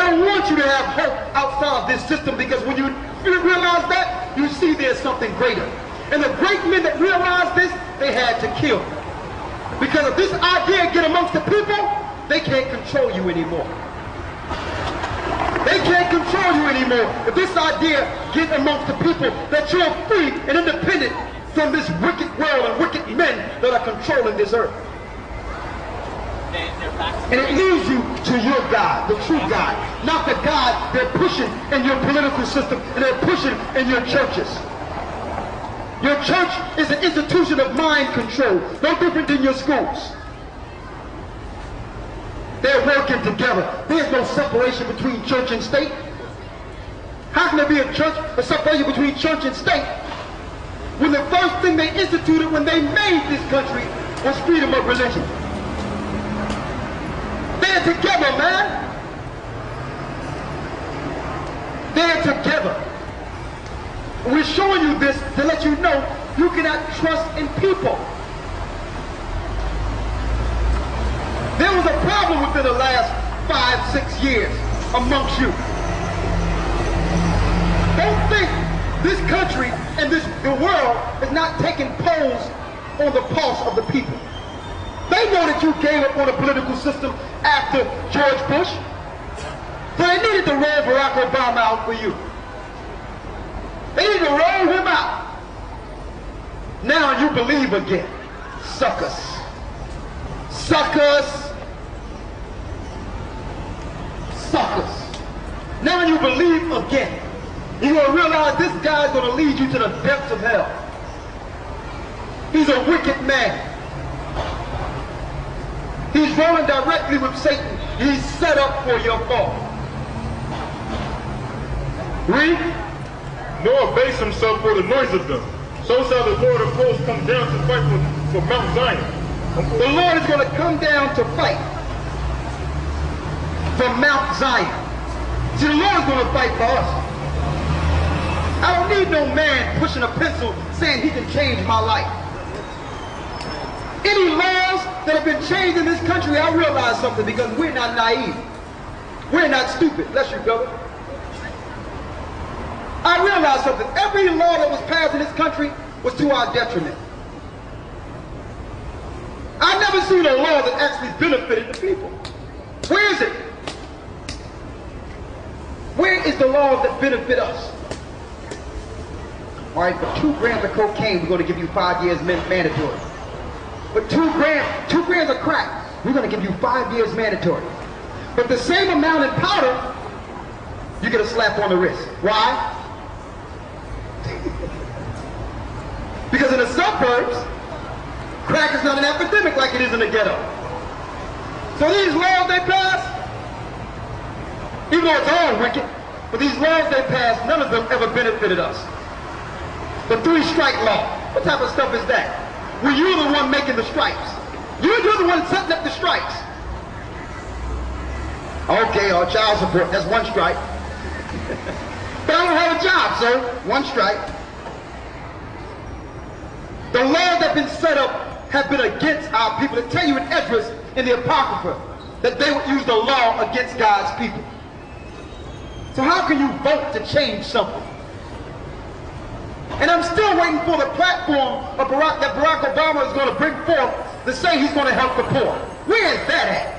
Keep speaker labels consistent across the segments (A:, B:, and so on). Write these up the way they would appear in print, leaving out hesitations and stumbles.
A: don't want you to have hope outside of this system, because when you realize that, you see there's something greater. And the great men that realized this, they had to kill. Because if this idea get amongst the people, they can't control you anymore. They can't control you anymore. If this idea get amongst the people that you're free and independent from this wicked world and wicked men that are controlling this earth. And it leads you to your God, the true God, not the God they're pushing in your political system and they're pushing in your churches. Your church is an institution of mind control, no different than your schools. They're working together. There's no separation between church and state. How can there be a separation between church and state when the first thing they instituted when they made this country was freedom of religion? They're together, man. They're together. We're showing you this to let you know you cannot trust in people. There was a problem within the last 5-6 years amongst you. Don't think this country and the world is not taking polls on the pulse of the people. They know that you gave up on the political system after George Bush. So they needed to roll Barack Obama out for you. They need to roll him out. Now you believe again. Suckers. Suckers. Suckers. Now you believe again. You're going to realize this guy's going to lead you to the depths of hell. He's a wicked man. He's rolling directly with Satan. He's set up for your fall.
B: Read. Noah based himself for the noise of them. So shall the Lord of hosts come down to fight for Mount Zion.
A: The Lord is going to come down to fight for Mount Zion. See, the Lord is going to fight for us. I don't need no man pushing a pencil saying he can change my life. Any laws that have been changed in this country, I realize something, because we're not naive. We're not stupid. Bless you, brother. I realize something. Every law that was passed in this country was to our detriment. I've never seen a law that actually benefited the people. Where is it? Where is the laws that benefit us? All right, for 2 grams of cocaine, we're going to give you 5 years mandatory. But 2 grams of crack, we're going to give you 5 years mandatory. But the same amount in powder, you get a slap on the wrist. Why? Because in the suburbs, crack is not an epidemic like it is in the ghetto. So these laws they pass, even though it's all wicked, but these laws they pass, none of them ever benefited us. The 3-strike law, what type of stuff is that? Well, you're the one making the stripes. You're the one setting up the stripes. Okay, or child support, that's 1 strike. But I don't have a job, sir. 1 strike. The laws that have been set up have been against our people. They tell you in Esdras, in the Apocrypha, that they would use the law against God's people. So how can you vote to change something? And I'm still waiting for the platform of that Barack Obama is going to bring forth to say he's going to help the poor. Where is that at?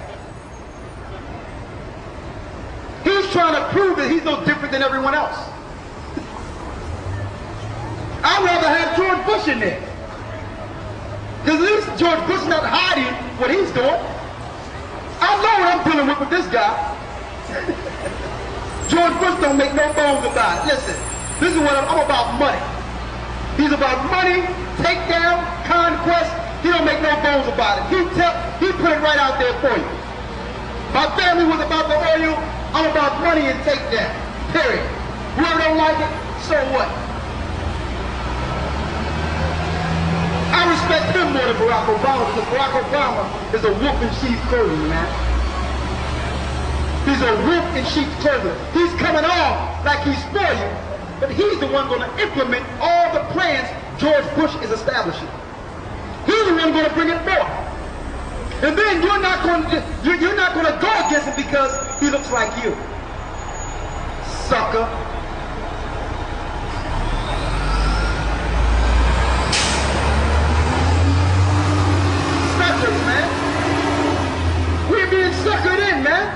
A: He's trying to prove that he's no different than everyone else. I'd rather have George Bush in there. Because at least George Bush is not hiding what he's doing. I know what I'm dealing with this guy. George Bush don't make no bones about it. Listen, this is what I'm about: money. He's about money, takedown, conquest. He don't make no bones about it. He put it right out there for you. My family was about the oil. I'm about money and takedown. Period. Whoever don't like it, so what? I respect him more than Barack Obama, because Barack Obama is a wolf in sheep's clothing, man. He's a wolf in sheep's clothing. He's coming on like he's for you, but he's the one going to implement all the plans George Bush is establishing. He's the one going to bring it forth. And then you're not going to go against him because he looks like you. sucker. Suckers, man. We're being suckered in, man.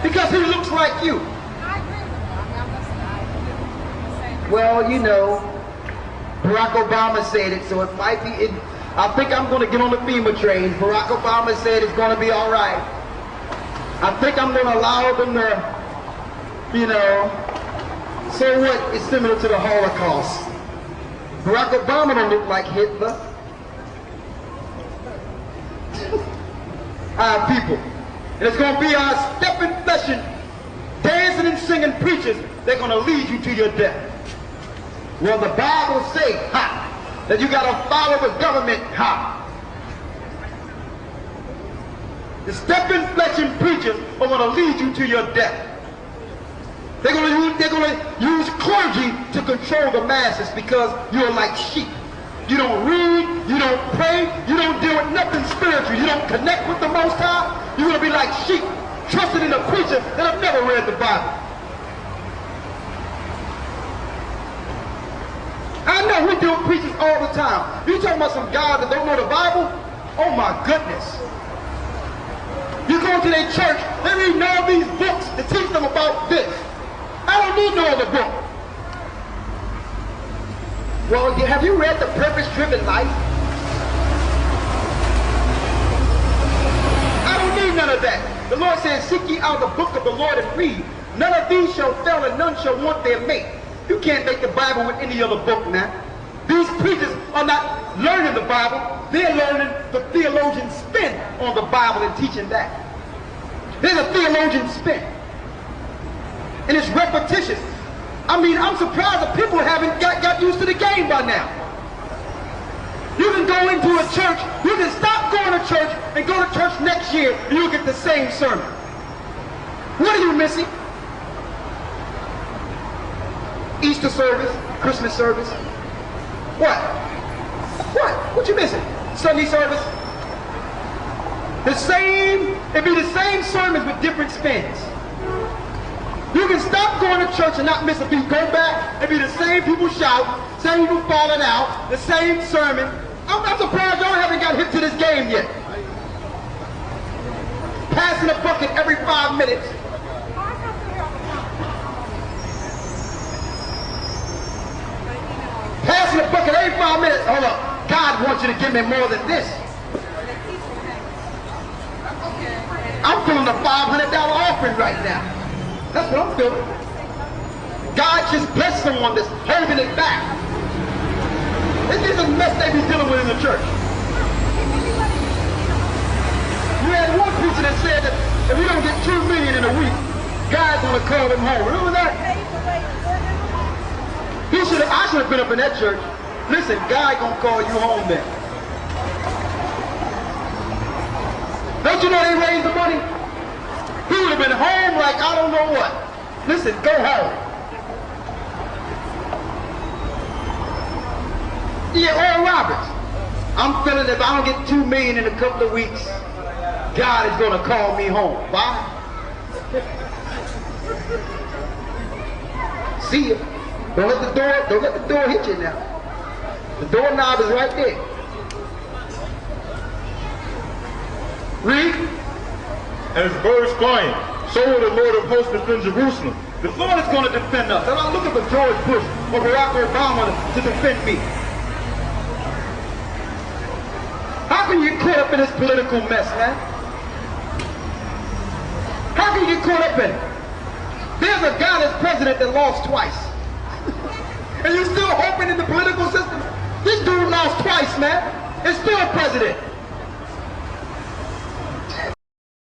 A: Because he looks like you. Well, you know, Barack Obama said it, so it might be, I think I'm going to get on the FEMA train. Barack Obama said it's going to be all right. I think I'm going to allow them to, you know, so what is similar to the Holocaust. Barack Obama don't look like Hitler. Our people. And it's going to be our stepping, fleshing, dancing and singing preachers. They're going to lead you to your death. Well, the Bible says, that you got to follow the government, The stepping, fleshing preachers are going to lead you to your death. They're going to use clergy to control the masses because you're like sheep. You don't read, you don't pray, you don't deal with nothing spiritual. You don't connect with the Most High. You're going to be like sheep, trusting in a preacher that have never read the Bible. I know we deal with preachers all the time. You talking about some guys that don't know the Bible? Oh my goodness. You go to their church, they read all these books to teach them about this. I don't need no other book. Well, have you read The Purpose-Driven Life? I don't need none of that. The Lord says, seek ye out the book of the Lord and read. None of these shall fail and none shall want their mate. You can't make the Bible with any other book, man. These preachers are not learning the Bible. They're learning the theologian spin on the Bible and teaching that. There's a theologian spin. And it's repetitious. I mean, I'm surprised that people haven't got used to the game by now. You can go into a church, you can stop going to church and go to church next year and you'll get the same sermon. What are you missing? Easter service, Christmas service. What? What? What you missing? Sunday service? The same, it'd be the same sermons with different spins. You can stop going to church and not miss a beat. Go back, it'd be the same people shout, same people falling out, the same sermon. I'm surprised y'all haven't got hip to this game yet. Passing a bucket every 5 minutes. Passing the bucket every 5 minutes. Hold up. God wants you to give me more than this. I'm feeling a $500 offering right now. That's what I'm feeling. God just blessed someone that's holding it back. This is a mess they be dealing with in the church. You had one preacher that said that if we don't get 2 million in a week, God's gonna call him home. Remember that? I should have been up in that church. Listen, God gonna call you home then. Don't you know they raised the money? He would have been home like I don't know what. Listen, go home. Yeah, Oral Roberts. I'm feeling if I don't get 2 million in a couple of weeks, God is gonna call me home. Why? See ya. Don't let the door hit you now. The doorknob is right there.
B: Read. As birds flying, so will the Lord of hosts defend Jerusalem.
A: The Lord is going to defend us. I'm not looking for George Bush or Barack Obama to defend me. How can you get caught up in this political mess, man? How can you get caught up in it? There's a guy that's president that lost twice. And you're still hoping in the political system? This dude lost twice, man. And still president.